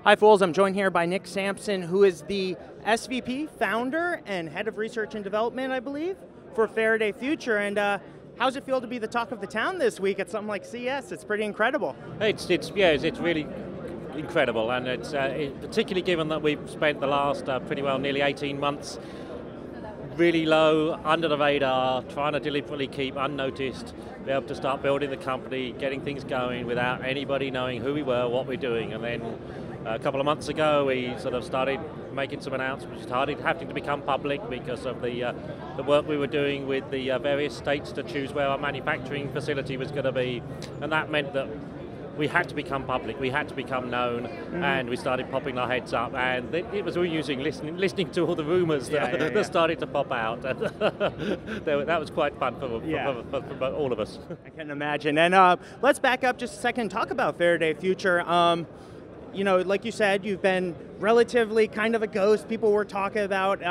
Hi, Fools. I'm joined here by Nick Sampson, who is the SVP, founder, and head of research and development, I believe, for Faraday Future. And how's it feel to be the talk of the town this week at something like CES? It's pretty incredible. It's really incredible, and it's particularly given that we've spent the last nearly 18 months really low, under the radar, trying to deliberately keep unnoticed, be able to start building the company, getting things going without anybody knowing who we were, what we're doing, and then a couple of months ago we sort of started making some announcements, started having to become public because of the work we were doing with the various states to choose where our manufacturing facility was going to be, and that meant that we had to become public, we had to become known, and we started popping our heads up, and it was listening to all the rumours that started to pop out. That was quite fun for all of us. I can imagine. And let's back up just a second and talk about Faraday Future. You know, like you said, you've been relatively kind of a ghost. People were talking about,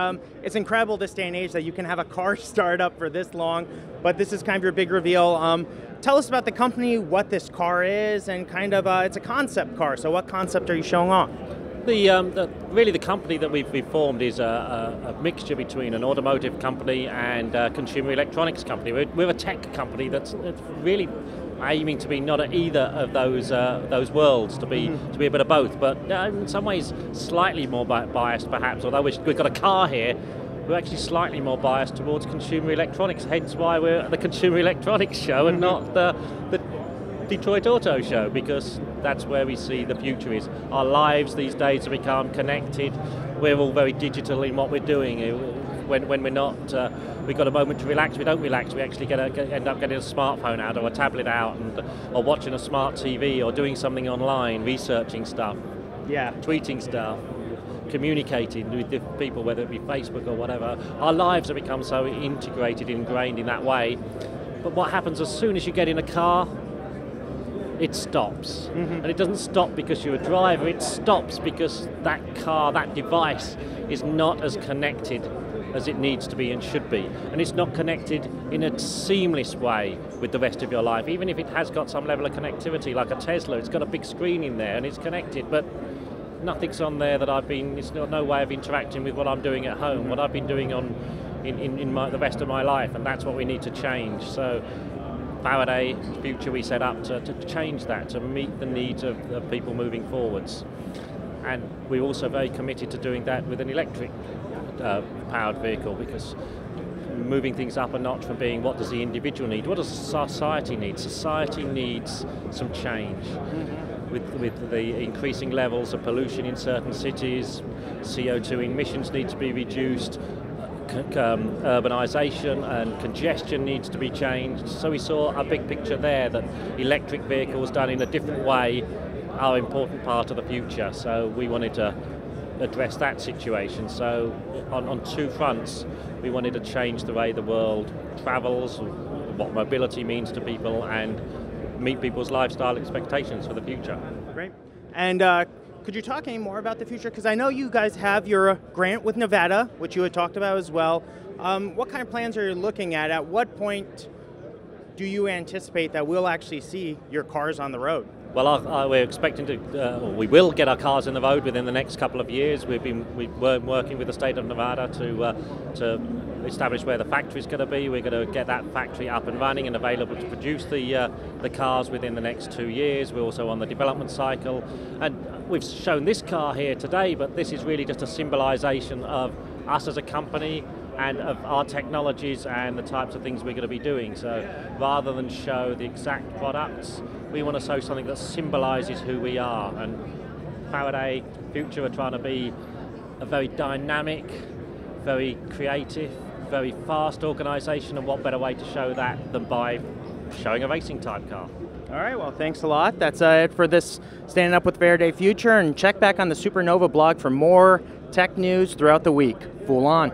it's incredible this day and age that you can have a car startup for this long, but this is kind of your big reveal. Tell us about the company, what this car is, and kind of, it's a concept car, so what concept are you showing off? Really the company that we've formed is a mixture between an automotive company and a consumer electronics company. We're a tech company that's really aiming to be not at either of those worlds, to be a bit of both, but in some ways slightly more biased perhaps, although we've got a car here. We're actually slightly more biased towards consumer electronics, hence why we're at the Consumer Electronics Show and not the Detroit Auto Show, because that's where we see the future is. Our lives these days have become connected. We're all very digital in what we're doing. When we're not, we've got a moment to relax, we don't relax, we actually end up getting a smartphone out or a tablet out, or watching a smart TV, or doing something online, researching stuff, tweeting stuff, communicating with different people, whether it be Facebook or whatever. Our lives have become so integrated, ingrained in that way. But what happens as soon as you get in a car, it stops. And it doesn't stop because you're a driver, it stops because that car, that device, is not as connected as it needs to be and should be. And it's not connected in a seamless way with the rest of your life. Even if it has got some level of connectivity, like a Tesla, it's got a big screen in there and it's connected, but nothing's on there that it's no way of interacting with what I'm doing at home, what I've been doing in the rest of my life, and that's what we need to change. So Faraday Future we set up to change that, to meet the needs of people moving forwards. And we're also very committed to doing that with an electric powered vehicle, because moving things up a notch from being what does the individual need, what does society need? Society needs some change. With the increasing levels of pollution in certain cities, CO2 emissions need to be reduced, urbanisation and congestion needs to be changed. So we saw a big picture there that electric vehicles done in a different way are an important part of the future. So we wanted to address that situation. So on two fronts, we wanted to change the way the world travels, what mobility means to people, and meet people's lifestyle expectations for the future. Great. And could you talk any more about the future? Because I know you guys have your grant with Nevada, which you had talked about as well. What kind of plans are you looking at? At what point do you anticipate that we'll actually see your cars on the road? Well, we're expecting we will get our cars in the road within the next couple of years. We're working with the state of Nevada to establish where the factory is going to be. We're going to get that factory up and running and available to produce the cars within the next 2 years. We're also on the development cycle, and we've shown this car here today, but this is really just a symbolisation of us as a company and of our technologies and the types of things we're going to be doing. So rather than show the exact products, we want to show something that symbolises who we are. And Faraday Future are trying to be a very dynamic, very creative, very fast organisation, and what better way to show that than by showing a racing type car. All right, well, thanks a lot. That's it for this Standing Up with Faraday Future, and check back on the Supernova blog for more tech news throughout the week. Fool on.